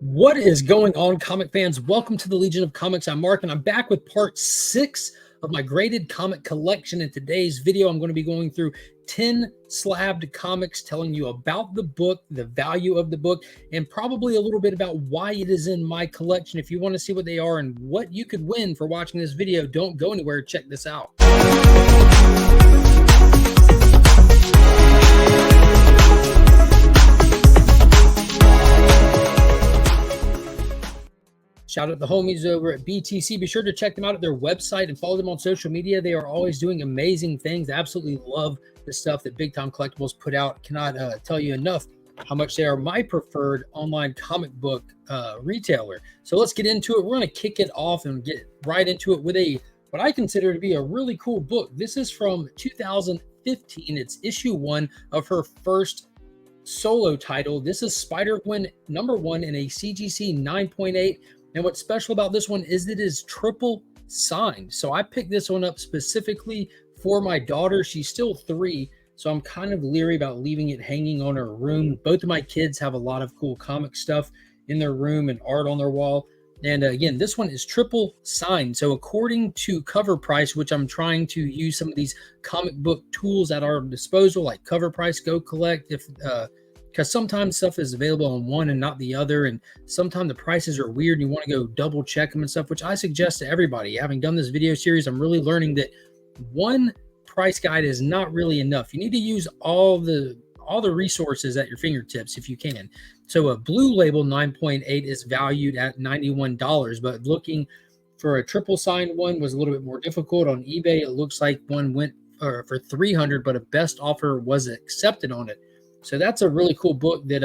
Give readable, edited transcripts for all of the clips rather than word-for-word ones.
What is going on, comic fans? Welcome to the Legion of Comics. I'm Mark, and I'm back with part 6 of my graded comic collection. In today's video, I'm going to be going through 10 slabbed comics, telling you about the book, the value of the book, and probably a little bit about why it is in my collection. If you want to see what they are and what you could win for watching this video, don't go anywhere. Check this out. Shout out the homies over at BTC. Be sure to check them out at their website and follow them on social media. They are always doing amazing things. I absolutely love the stuff that Big Time Collectibles put out. Cannot tell you enough how much they are my preferred online comic book retailer. So let's get into it. We're going to kick it off and get right into it with what I consider to be a really cool book. This is from 2015. It's issue 1 of her first solo title. This is Spider-Gwen #1 in a CGC 9.8. And what's special about this one is it is triple signed. So I picked this one up specifically for my daughter. She's still 3, so I'm kind of leery about leaving it hanging on her room. Both of my kids have a lot of cool comic stuff in their room and art on their wall. And again, this one is triple signed. So according to Cover Price, which I'm trying to use some of these comic book tools at our disposal, like Cover Price, Go Collect, because sometimes stuff is available on one and not the other, and sometimes the prices are weird and you want to go double check them and stuff, which I suggest to everybody. Having done this video series, I'm really learning that one price guide is not really enough. You need to use all the resources at your fingertips if you can. So a Blue Label 9.8 is valued at $91, but looking for a triple signed one was a little bit more difficult. On eBay, it looks like one went for $300, but a best offer was accepted on it. So that's a really cool book that,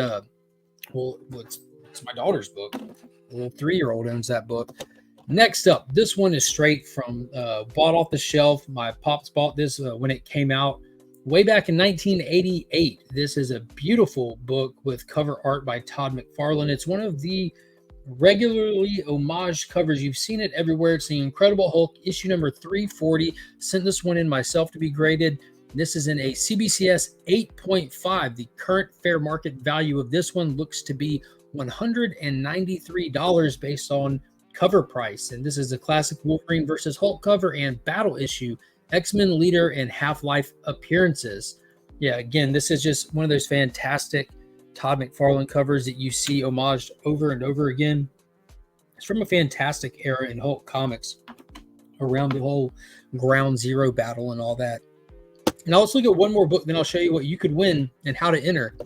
it's my daughter's book. The little 3-year-old owns that book. Next up, this one is straight from, bought off the shelf. My pops bought this when it came out way back in 1988. This is a beautiful book with cover art by Todd McFarlane. It's one of the regularly homage covers. You've seen it everywhere. It's the Incredible Hulk, issue number 340. Sent this one in myself to be graded. This is in a CBCS 8.5. The current fair market value of this one looks to be $193 based on Cover Price. And this is a classic Wolverine versus Hulk cover and battle issue, X-Men Leader and Half-Life appearances. Yeah, again, this is just one of those fantastic Todd McFarlane covers that you see homaged over and over again. It's from a fantastic era in Hulk comics around the whole Ground Zero battle and all that. And I'll also look at one more book, then I'll show you what you could win and how to enter.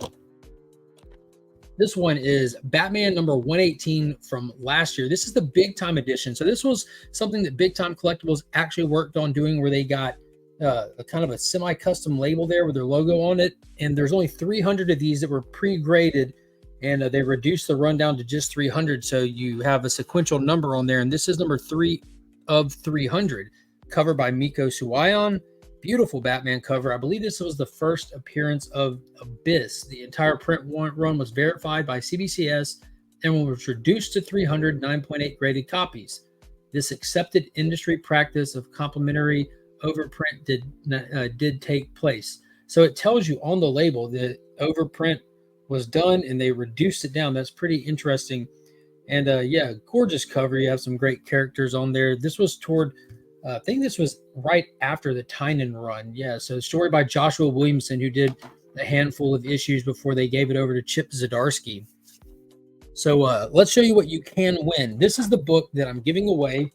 This one is Batman number 118 from last year. This is the Big Time edition. So this was something that Big Time Collectibles actually worked on doing, where they got a kind of a semi-custom label there with their logo on it. And there's only 300 of these that were pre-graded, and they reduced the rundown to just 300. So you have a sequential number on there. And this is number 3 of 300, covered by Miko Suayan. Beautiful Batman cover. I believe this was the first appearance of Abyss. The entire print run was verified by CBCS and was reduced to 300 9.8 graded copies. This accepted industry practice of complimentary overprint did take place. So it tells you on the label that overprint was done and they reduced it down. That's pretty interesting. And yeah, gorgeous cover. You have some great characters on there. This was toward I think this was right after the Tynan run. Yeah, so story by Joshua Williamson, who did a handful of issues before they gave it over to Chip Zdarsky. So let's show you what you can win. This is the book that I'm giving away.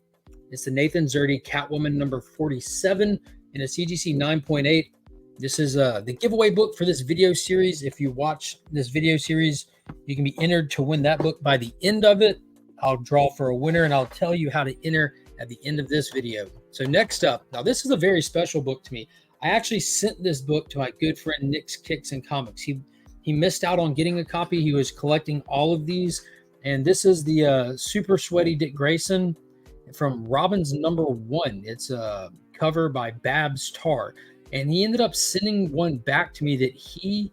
It's the Nathan Zerdy Catwoman number 47 in a CGC 9.8. This is the giveaway book for this video series. If you watch this video series, you can be entered to win that book by the end of it. I'll draw for a winner, and I'll tell you how to enter at the end of this video. So next up, now this is a very special book to me. I actually sent this book to my good friend Nick's Kicks and Comics. He missed out on getting a copy. He was collecting all of these, and this is the Super Sweaty Dick Grayson from Robin's #1. It's a cover by Babs Tarr, and he ended up sending one back to me that he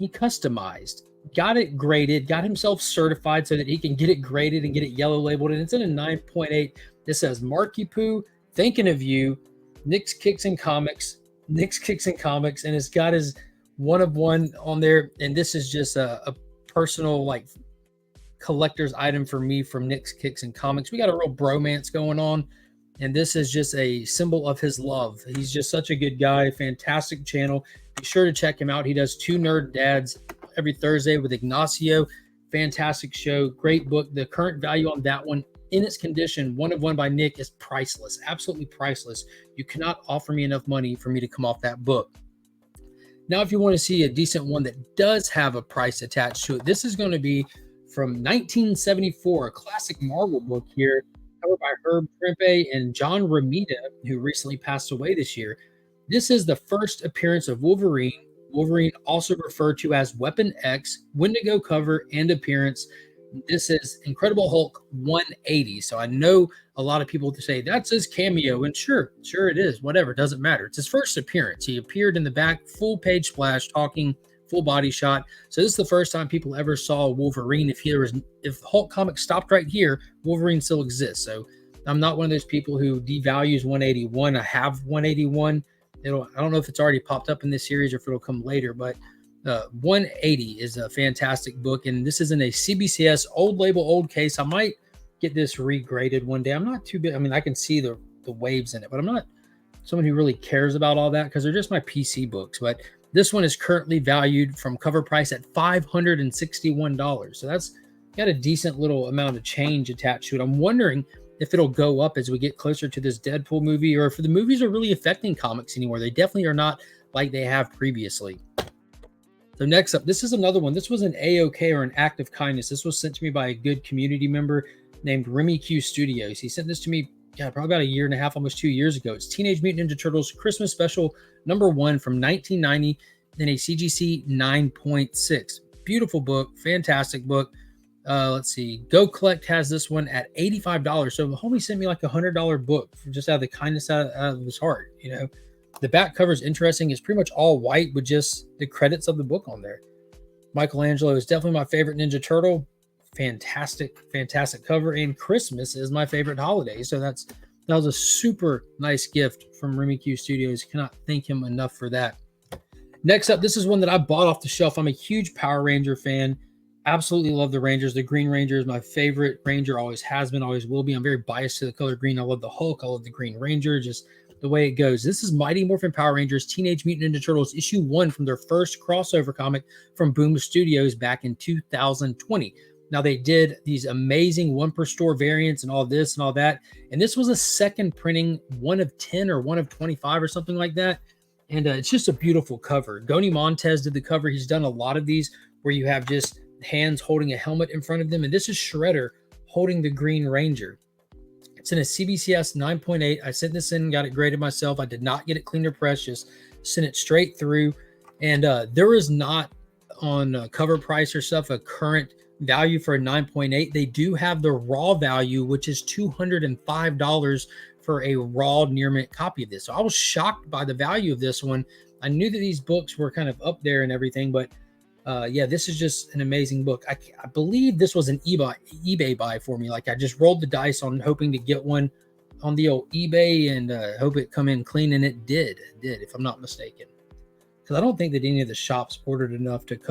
customized. Got it graded, got himself certified so that he can get it graded and get it yellow labeled. And it's in a 9.8. This says, Marky Poo, thinking of you, Nick's Kicks and Comics. And it's got his one of one on there. And this is just a personal, like, collector's item for me from Nick's Kicks and Comics. We got a real bromance going on, and this is just a symbol of his love. He's just such a good guy, fantastic channel. Be sure to check him out. He does Two Nerd Dads every Thursday with Ignacio. Fantastic show, great book. The current value on that one, in its condition, one of one by Nick, is priceless, absolutely priceless. You cannot offer me enough money for me to come off that book. Now, if you want to see a decent one that does have a price attached to it, this is going to be from 1974, a classic Marvel book here, covered by Herb Trimpe and John Romita, who recently passed away this year. This is the first appearance of Wolverine. Wolverine, also referred to as Weapon X, Wendigo cover and appearance. This is Incredible Hulk 180. So I know a lot of people say that's his cameo, and sure it is. Whatever, doesn't matter. It's his first appearance. He appeared in the back, full page splash, talking, full body shot. So this is the first time people ever saw Wolverine. If Hulk Comics stopped right here, Wolverine still exists. So I'm not one of those people who devalues 181. I have 181. I don't know if it's already popped up in this series or if it'll come later, but 180 is a fantastic book, and this is in a CBCS old label, old case. I might get this regraded one day. I'm not too big. I mean, I can see the waves in it, but I'm not someone who really cares about all that because they're just my PC books. But this one is currently valued from cover price at $561. So that's got a decent little amount of change attached to it. I'm wondering if it'll go up as we get closer to this Deadpool movie, or if the movies are really affecting comics anymore. They definitely are not like they have previously. So next up, this is another one. This was an AOK, or an act of kindness. This was sent to me by a good community member named Remy Q Studios. He sent this to me probably about a year and a half, almost 2 years ago. It's Teenage Mutant Ninja Turtles Christmas Special #1 from 1990 in a CGC 9.6. Beautiful book, fantastic book. Let's see. Go Collect has this one at $85. So the homie sent me like a $100 book just out of the kindness out of his heart. You know, the back cover is interesting. It's pretty much all white with just the credits of the book on there. Michelangelo is definitely my favorite Ninja Turtle. Fantastic cover. And Christmas is my favorite holiday. So that was a super nice gift from Remy Q Studios. Cannot thank him enough for that. Next up, this is one that I bought off the shelf. I'm a huge Power Ranger fan. Absolutely love the Rangers. The Green Ranger is my favorite Ranger, always has been, always will be. I'm very biased to the color green. I love the Hulk. I love the Green Ranger, just the way it goes. This is Mighty Morphin Power Rangers Teenage Mutant Ninja Turtles issue 1 from their first crossover comic from Boom Studios back in 2020. Now, they did these amazing 1 per store variants and all this and all that. And this was a second printing, 1 of 10 or 1 of 25 or something like that. And it's just a beautiful cover. Goni Montez did the cover. He's done a lot of these where you have just hands holding a helmet in front of them. And this is Shredder holding the Green Ranger. It's in a CBCS 9.8. I sent this in and got it graded myself. I did not get it cleaned or pressed, just sent it straight through. And there is not on cover price or stuff a current value for a 9.8. They do have the raw value, which is $205 for a raw near mint copy of this. So I was shocked by the value of this one. I knew that these books were kind of up there and everything, but yeah, this is just an amazing book. I believe this was an eBay buy for me. Like, I just rolled the dice on hoping to get one on the old eBay and hope it come in clean, and it did, if I'm not mistaken. Because I don't think that any of the shops ordered enough to get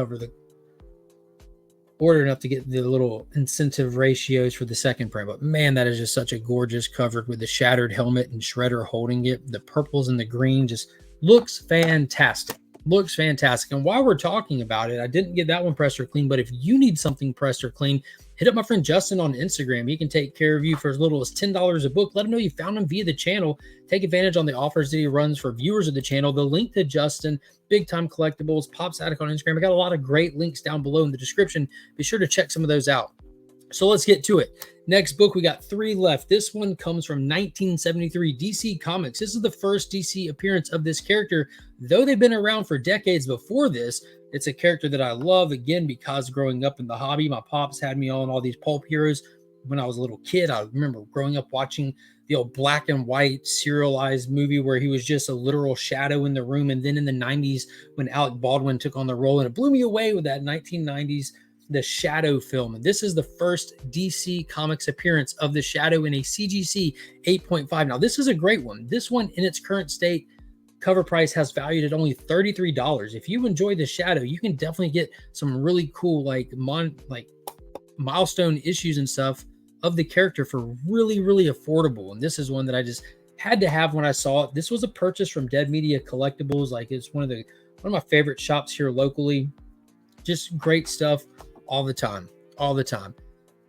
the little incentive ratios for the second print. But man, that is just such a gorgeous cover with the shattered helmet and Shredder holding it. The purples and the green just looks fantastic. Looks fantastic. And while we're talking about it, I didn't get that one pressed or clean, but if you need something pressed or clean, hit up my friend Justin on Instagram. He can take care of you for as little as $10 a book. Let him know you found him via the channel. Take advantage on the offers that he runs for viewers of the channel. The link to Justin, Big Time Collectibles, Pops Attic on Instagram. I got a lot of great links down below in the description. Be sure to check some of those out. So let's get to it. Next book, we got 3 left. This one comes from 1973 DC Comics. This is the first DC appearance of this character. Though they've been around for decades before this, it's a character that I love, again, because growing up in the hobby, my pops had me on all these pulp heroes. When I was a little kid, I remember growing up watching the old black and white serialized movie where he was just a literal shadow in the room. And then in the 90s, when Alec Baldwin took on the role, and it blew me away with that 1990s The Shadow film. And this is the first DC Comics appearance of The Shadow in a CGC 8.5. Now, this is a great one. This one, in its current state, cover price has valued at only $33. If you enjoy The Shadow, you can definitely get some really cool like milestone issues and stuff of the character for really, really affordable. And this is one that I just had to have when I saw it. This was a purchase from Dead Media Collectibles. Like, it's one of my favorite shops here locally. Just great stuff all the time, all the time.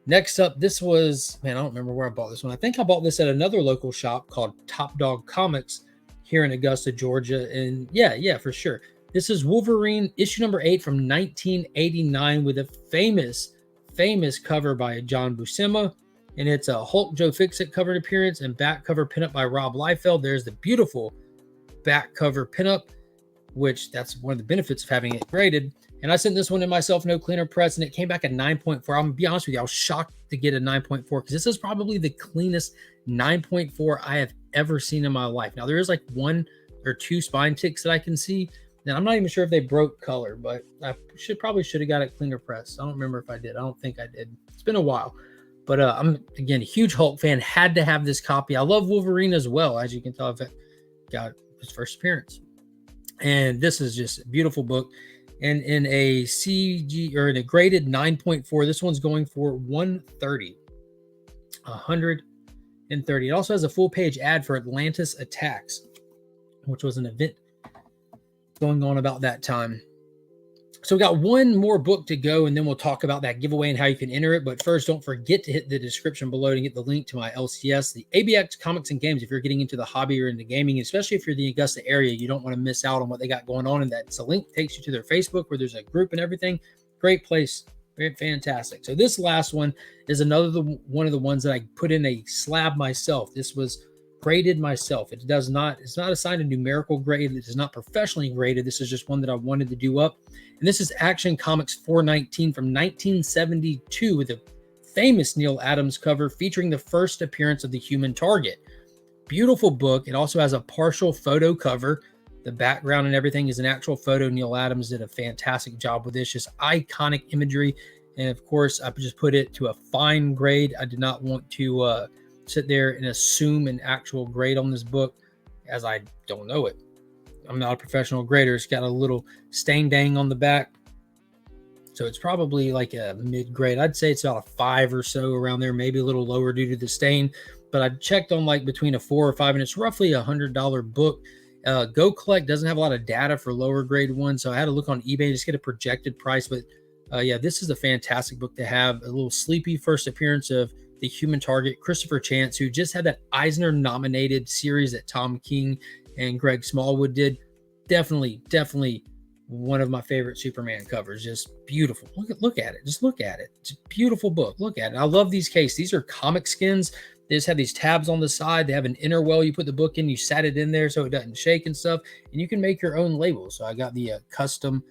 Next up, this was, man, I don't remember where I bought this one. I think I bought this at another local shop called Top Dog Comics here in Augusta, Georgia. And yeah, for sure. This is Wolverine issue number 8 from 1989 with a famous cover by John Buscema. And it's a Hulk Joe Fixit cover appearance and back cover pinup by Rob Liefeld. There's the beautiful back cover pinup, which that's one of the benefits of having it graded. And I sent this one to myself, no cleaner press, and it came back at 9.4. I'm going to be honest with you, I was shocked to get a 9.4 because this is probably the cleanest 9.4 I have ever seen in my life. Now, there is like 1 or 2 spine ticks that I can see. And I'm not even sure if they broke color, but I probably should have got it cleaner press. I don't remember if I did. I don't think I did. It's been a while. But I'm, again, a huge Hulk fan. Had to have this copy. I love Wolverine as well. As you can tell, I've got his first appearance. And this is just a beautiful book. And in a CG, or in a graded 9.4, this one's going for $130. $130. It also has a full page ad for Atlantis Attacks, which was an event going on about that time. So we got one more book to go, and then we'll talk about that giveaway and how you can enter it. But first, don't forget to hit the description below to get the link to my LCS, the ABX Comics and Games. If you're getting into the hobby or into gaming, especially if you're in the Augusta area, you don't want to miss out on what they got going on. And that's a link takes you to their Facebook where there's a group and everything. Great place. Very fantastic. So this last one is one of the ones that I put in a slab myself. This was graded myself. It's not assigned a numerical grade. It is not professionally graded. This is just one that I wanted to do up. And this is Action Comics 419 from 1972 with a famous Neil Adams cover featuring the first appearance of the Human Target. Beautiful book. It also has a partial photo cover. The background and everything is an actual photo. Neil Adams did a fantastic job with this. Just iconic imagery. And of course, I just put it to a fine grade. I did not want to sit there and assume an actual grade on this book, as I don't know it. I'm not a professional grader. It's got a little stain dang on the back. So it's probably like a mid-grade. I'd say it's about a 5 or so around there, maybe a little lower due to the stain. But I checked on like between a 4 or 5, and it's roughly $100 book. Go Collect doesn't have a lot of data for lower grade ones, so I had to look on eBay just get a projected price. But yeah, this is a fantastic book to have. A little sleepy first appearance of the Human Target, Christopher Chance, who just had that Eisner-nominated series that Tom King and Greg Smallwood did. Definitely one of my favorite Superman covers. Just beautiful. Look at it. Just look at it. It's a beautiful book. Look at it. I love these cases. These are comic skins. They just have these tabs on the side. They have an inner well. You put the book in, you sat it in there so it doesn't shake and stuff. And you can make your own labels. So I got the custom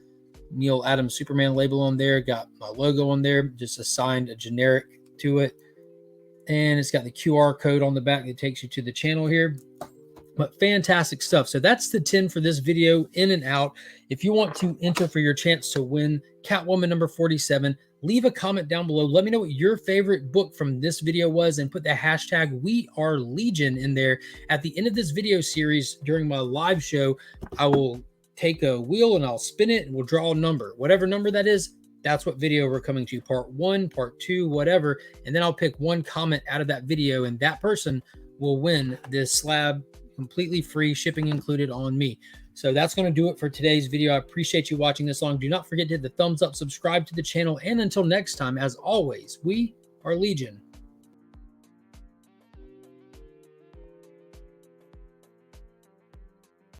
Neil Adams Superman label on there. Got my logo on there. Just assigned a generic to it. And it's got the QR code on the back that takes you to the channel here. But fantastic stuff. So that's the 10 for this video, in and out. If you want to enter for your chance to win Catwoman number 47, leave a comment down below. Let me know what your favorite book from this video was and put the hashtag #WeAreLegion in there. At the end of this video series, during my live show, I will take a wheel and I'll spin it and we'll draw a number. Whatever number that is, that's what video we're coming to. Part 1, part 2, whatever. And then I'll pick one comment out of that video, and that person will win this slab completely free, shipping included on me. So that's going to do it for today's video. I appreciate you watching this long. Do not forget to hit the thumbs up, subscribe to the channel, and until next time, as always, we are Legion.